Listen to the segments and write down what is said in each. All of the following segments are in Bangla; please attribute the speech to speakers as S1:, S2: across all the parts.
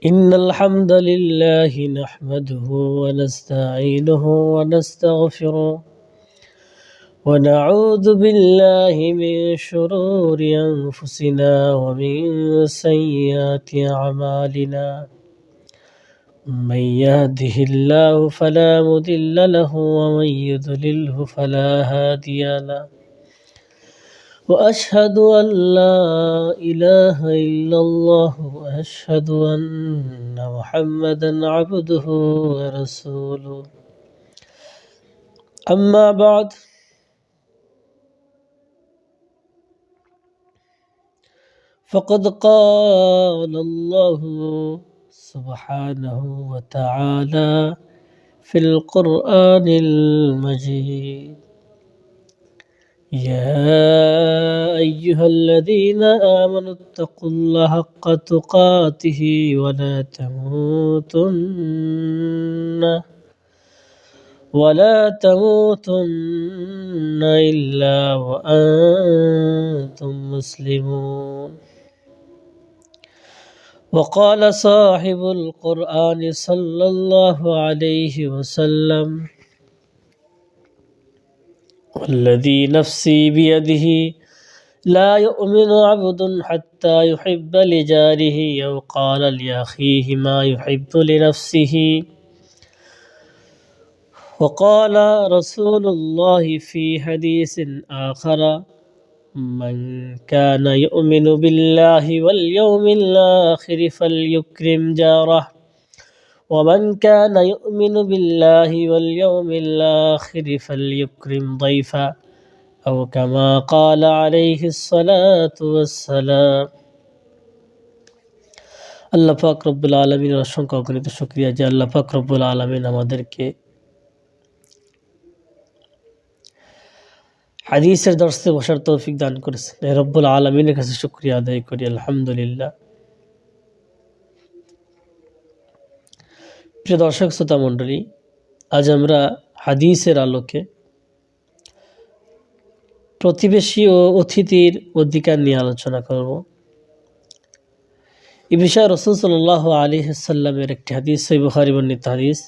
S1: إن الحمد لله نحمده ونستعينه ونستغفره ونعوذ بالله من شرور أنفسنا ومن سيئات أعمالنا من يهده الله فلا مضل له ومن يضلله فلا هادي له وأشهد أن لا إله إلا الله وأشهد أن محمدا عبده ورسوله أما بعد فقد قال الله سبحانه وتعالى في القرآن المجيد يا أيها الذين آمنوا اتقوا الله حق تقاته ولا تموتن إلا وأنتم مسلمون وقال صاحب القرآن صلى الله عليه وسلم والذي نفسي بيده لا يؤمن عبد حتى يحب لجاره أو قال لأخيه ما يحب لنفسه وقال رسول الله في حديث آخر من كان يؤمن بالله واليوم الآخر فليكرم جاره ومن كان يؤمن بالله واليوم الآخر فليكرم ضيفه أو كما قال عليه الصلاة والسلام আল্লাহ পাক রব্বুল আলামিনের অসংখ্য অগণিত শুকরিয়া যে আল্লাহ পাক রব্বুল আলামিন আমাদেরকে হাদিসের দর্শে বসার তৌফিক দান করেছেন। এই রব্বুল আলামিনের কাছে শুকরিয়া আদায় করি আলহামদুলিল্লাহ। প্রিয় দর্শক শ্রোতা মণ্ডলী, আজ আমরা হাদিসের আলোকে প্রতিবেশী ও অতিথির অধিকার নিয়ে আলোচনা করব। এ বিষয়ে রাসূল সাল্লাল্লাহু আলাইহি ওয়াসাল্লামের একটি হাদিস সহিহ বুখারী বর্ণিত হাদিস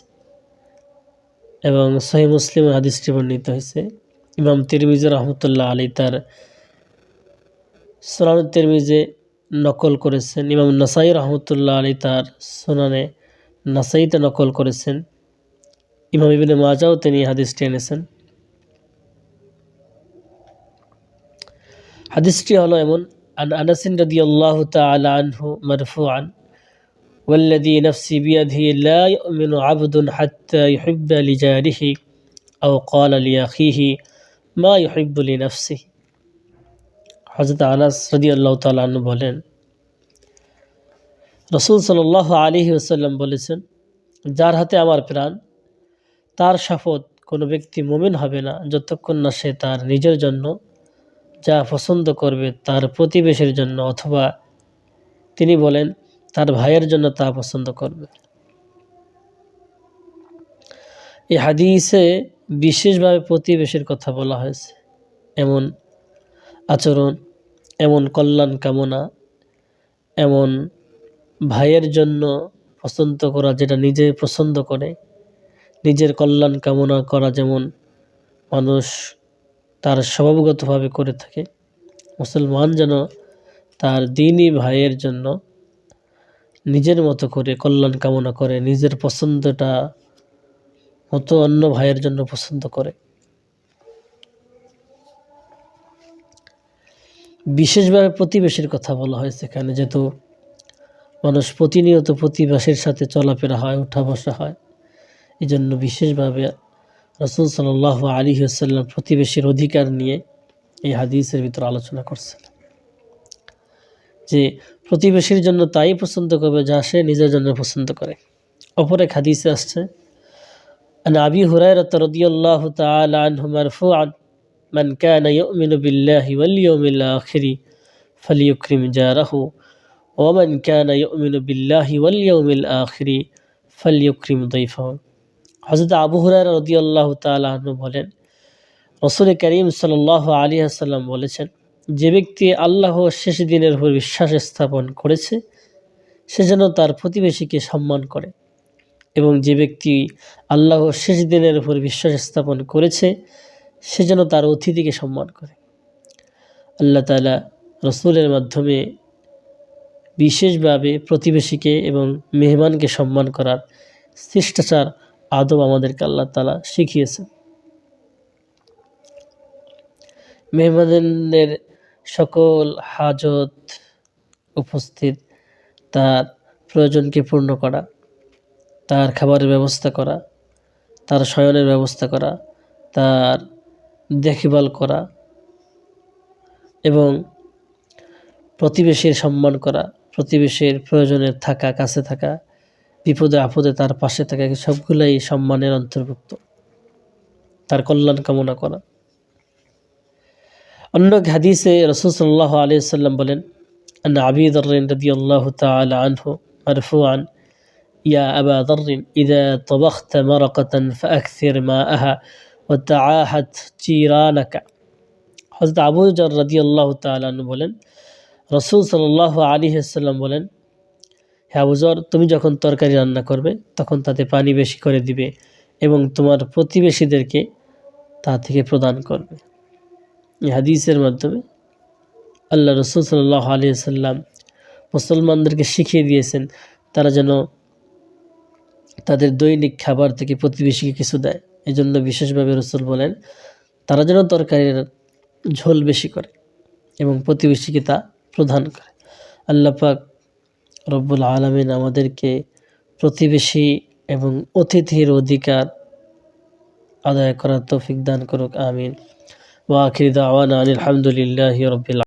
S1: এবং সহিহ মুসলিমের হাদিসটি বর্ণিত হয়েছে। ইমাম তিরমিজি রাহমাতুল্লাহ আলাইহি তার সুনান তিরমিজি নকল করেছেন। ইমাম নাসাই রাহমাতুল্লাহ আলাইহি তার সুনানে নাসাইতে নকল করেছেন। ইমাম ইবনে মাজাও তিনি হাদিসটি এনেছেন। হাদিসটি হলো এমন, আন আনাস রাদিয়াল্লাহু তাআলা আনহু মারফুআন ওয়াল্লাযী নাফসি বিয়াদিহি লা ইউমিনু আবদুন হাত্তা ইউহিব্বা লিজারিহি আও ক্বালা লিআখিহি মা ইউহিব্বু লিনাফসিহি। হযরত আনাস রাদিয়াল্লাহু তাআলা আনহু বলেন, রাসূল সাল্লাল্লাহু আলাইহি ওয়াসাল্লাম বলেছেন, যার হাতে আমার প্রাণ, তার শপথ কোনো ব্যক্তি মুমিন হবে না যতক্ষণ না সে তার নিজের জন্য যা পছন্দ করবে তার প্রতিবেশীর জন্য অথবা তিনি বলেন তার ভাইয়ের জন্য তা পছন্দ করবে। এই হাদিসে বিশেষভাবে প্রতিবেশীর কথা বলা হয়েছে। এমন আচরণ, এমন কল্যাণ কামনা, এমন ভাইয়ের জন্য পছন্দ করা যেটা নিজে পছন্দ করে, নিজের কল্যাণ কামনা করা যেমন মানুষ তার স্বভাবগতভাবে করে থাকে, মুসলমান যেন তার দ্বীনী ভাইয়ের জন্য নিজের মতো করে কল্যাণ কামনা করে, নিজের পছন্দটা মতো অন্য ভাইয়ের জন্য পছন্দ করে। বিশেষভাবে প্রতিবেশীর কথা বলা হয়েছে এখানে, যেহেতু মানুষ প্রতিনিয়ত প্রতিবেশীর সাথে চলাফেরা হয়, উঠা বসা হয়, এই জন্য বিশেষভাবে রাসূল সাল্লাল্লাহু আলাইহি ওয়াসাল্লাম প্রতিবেশীর অধিকার নিয়ে এই হাদিসের ভিতর আলোচনা করছেন, যে প্রতিবেশীর জন্য তাই পছন্দ করবে যা সে নিজের জন্য পছন্দ করে। অপর এক হাদিসে আসছে, আন আবি হুরায়রা রাদিয়াল্লাহু তাআলা আনহু মারফুআন মান কানা ইউমিনু বিল্লাহি ওয়াল ইয়াউমিল আখির ফালিয়ুকরিম জারাহু ওয়া মান কানা ইউমিনু বিল্লাহি ওয়াল ইয়াউমিল আখির ফালিয়ুকরিম দাইফাহু। হযরত আবু হুরায়রা রাদিয়াল্লাহু তাআলা আনহু বলেন, রাসূল করিম সাল্লাল্লাহু আলাইহি ওয়াসাল্লাম বলেছেন, যে ব্যক্তি আল্লাহ শেষ দিনের উপর বিশ্বাস স্থাপন করেছে সে যেন তার প্রতিবেশীকে সম্মান করে, এবং যে ব্যক্তি আল্লাহ শেষ দিনের উপর বিশ্বাস স্থাপন করেছে সে যেন তার অতিথিকে সম্মান করে। আল্লাহ তাআলা রসুলের মাধ্যমে বিশেষভাবে প্রতিবেশীকে এবং মেহমানকে সম্মান করার শিষ্টাচার আদব আমাদেরকে আল্লাহ তাআলা শিখিয়েছেন। মেহমানের সকল হাজত উপস্থিত, তার প্রয়োজনকে পূর্ণ করা, তার খাবারের ব্যবস্থা করা, তার শয়নের ব্যবস্থা করা, তার দেখভাল করা এবং প্রতিবেশীর সম্মান করা, প্রতিবেশীর প্রয়োজনে থাকা, কাছে থাকা, বিপদে আপদে তার পাশে থাকা, সবগুলাই সম্মানের অন্তর্ভুক্ত, তার কল্যাণ কামনা করা। অন্য হাদিসে রাসূল সাল্লাল্লাহু আলাইহি ওয়াসাল্লাম বলেন, আন আবী যর রাদিয়াল্লাহু তাআলা আনহু মারফুআন, ইয়া আবা যর ইযা তাবাখতা মারাকাতান ফাআকসির মাআহা ওয়া তাআহাদ জিরানাকা। হযরত আবু যর রাদিয়াল্লাহু তাআলা আনহু বলেন, রাসূল সাল্লাল্লাহু আলাইহি ওয়াসাল্লাম বলেন, হে আবু যর, তুমি যখন তরকারি রান্না করবে তখন তাতে পানি বেশি করে দিবে এবং তোমার প্রতিবেশীদেরকে তা থেকে প্রদান করবে। এই হাদিসের মাধ্যমে আল্লাহ রাসূল সাল্লাল্লাহু আলাইহি ওয়াসাল্লাম মুসলমানদেরকে শিখিয়ে দিয়েছেন তারা যেন তাদের দৈনিক খাবার থেকে প্রতিবেশীকে কিছু দেয়। এই জন্য বিশেষভাবে রাসূল বলেন তারা যেন তরকারির ঝোল বেশি করে এবং প্রতিবেশীকে তা প্রদান করে। আল্লাহ পাক রব্বুল আলামিন আমাদেরকে প্রতিবেশী এবং অতিথির অধিকার আদায় করার তৌফিক দান করুক, আমিন। ওয়া আখিরু দাওয়ানা আনিল হামদুলিল্লাহি রাব্বিল